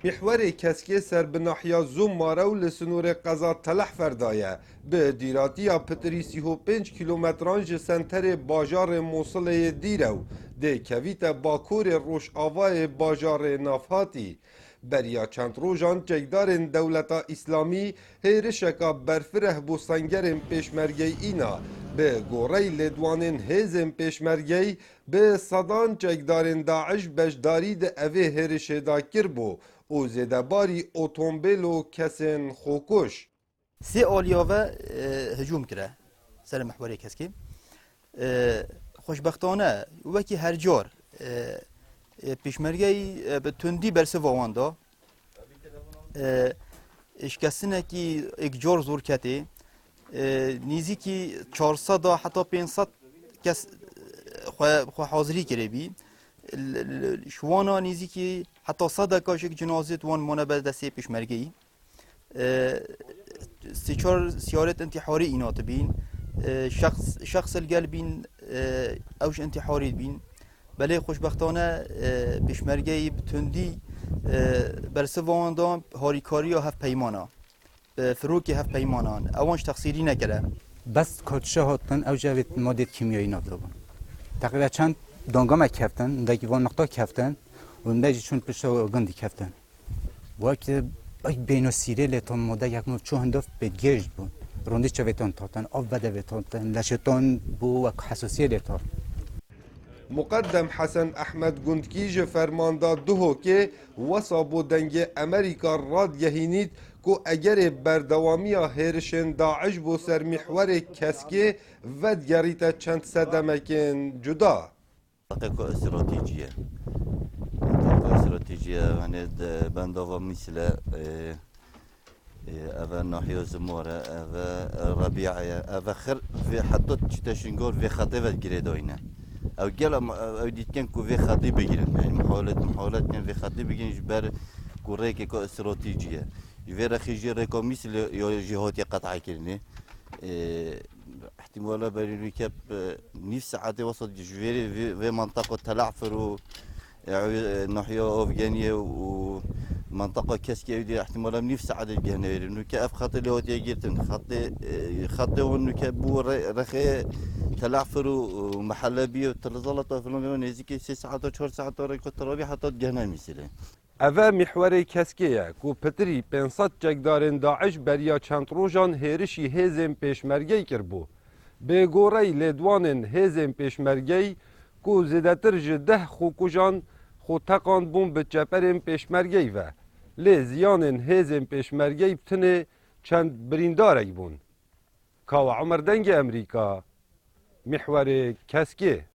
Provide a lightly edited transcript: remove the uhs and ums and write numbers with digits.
محور کسکی سر به ناحیه زوم مارو لسنور قضا تلح فردایه به دیراتیا پتری 35 کیلومتران سنتر باجار موصل دیرو ده کویت باکور روش آوای باجار نافاتی بریا چند روزان جگدار دولتا اسلامی هیرشکا برفره بو سنگرم پیشمرگی اینا به گوری لدوانین هزم پیشمرگی به صدان جگدار داعش بجداری ده اوه هیرش دا کر بو او زدباری اتومبیل و کسین خوکش سه آلیاوه هجوم کرده سر محوری کسکی خوشبختانه وکی هر جار پیشمرگی به تندی برسه واندا اشکسینه کی یک جار زور کتی نیزی کی 400 حتی 500 کس خو حاضری کرده بی شوانا نیزی کی حتی 100 کاش یک جنازه وان منبه دسته پیشمرگی سیچار سیارت انتحاری اینات بین شخص القلبين اوش انتحاري بين بله خوشبختانه پیشمرگی تندی برسوان دام هاریکاری هف پیمانا فروکی هف پیمانان اوانش تقصیری نکرده بس کاتشه هاتن او جوید ماده کیمیایی نادابن تقریبا چند دانگام کفتن دکی وان نقطه کفتن و دکی چون پشت گندی کفتن وقت بین سیره لتون ماده یک نوع چو هندف به گرج بون روندی چویتان تاتن آب بده ویتان لشتان بو و حساسیه لتان مقدم حسن احمد گندکیج فرمانده دهو که وصابو دنگ امریکا راد یهینید که اگر بردوامی هرشن داعش بو سر محور کسکی ود گریت چند صدمکن جدا تحقیق استراتیجیه يعني بندوة مثل أبا ناحية زمورة أبا ربيعة أبا خر في حدود تشتشنقول في خطيبة جريدوينة أو جل أو ديت كان كو في خطيبة جرين يعني محاولات كان في خطيبة جرين جبر كوريك كو استراتيجية جبر خيجي ريكو مثل جهات قطع كرني احتمالا برينو كاب نفس عادي وسط جبر في منطقة تلعفر ناحية أفغانية ومنطقة كاسكي ودي احتمالا نفس عدد جهنوير إنه كأف خط اللي هو تيجيرتن خط وإنه كابو رخي تلعفر ومحلبية وتلزلطة في اللون هزيك 6 ساعات و 4 ساعات ريكو ترابي حتى جهنم مثله اوه محور کسکیه که پتری 500 جگدارن داعش بریا چند روزان هیرشی هزم پیشمرگی کربو به گوری لدوانن هزم پیشمرگی که زیدتر جده خوکوژان خو تقان بون به چپرم پیشمرگی و لی زیانن هزم پیشمرگی بتنه چند بریندارک بون که عمر دنگ امریکا محور کسکی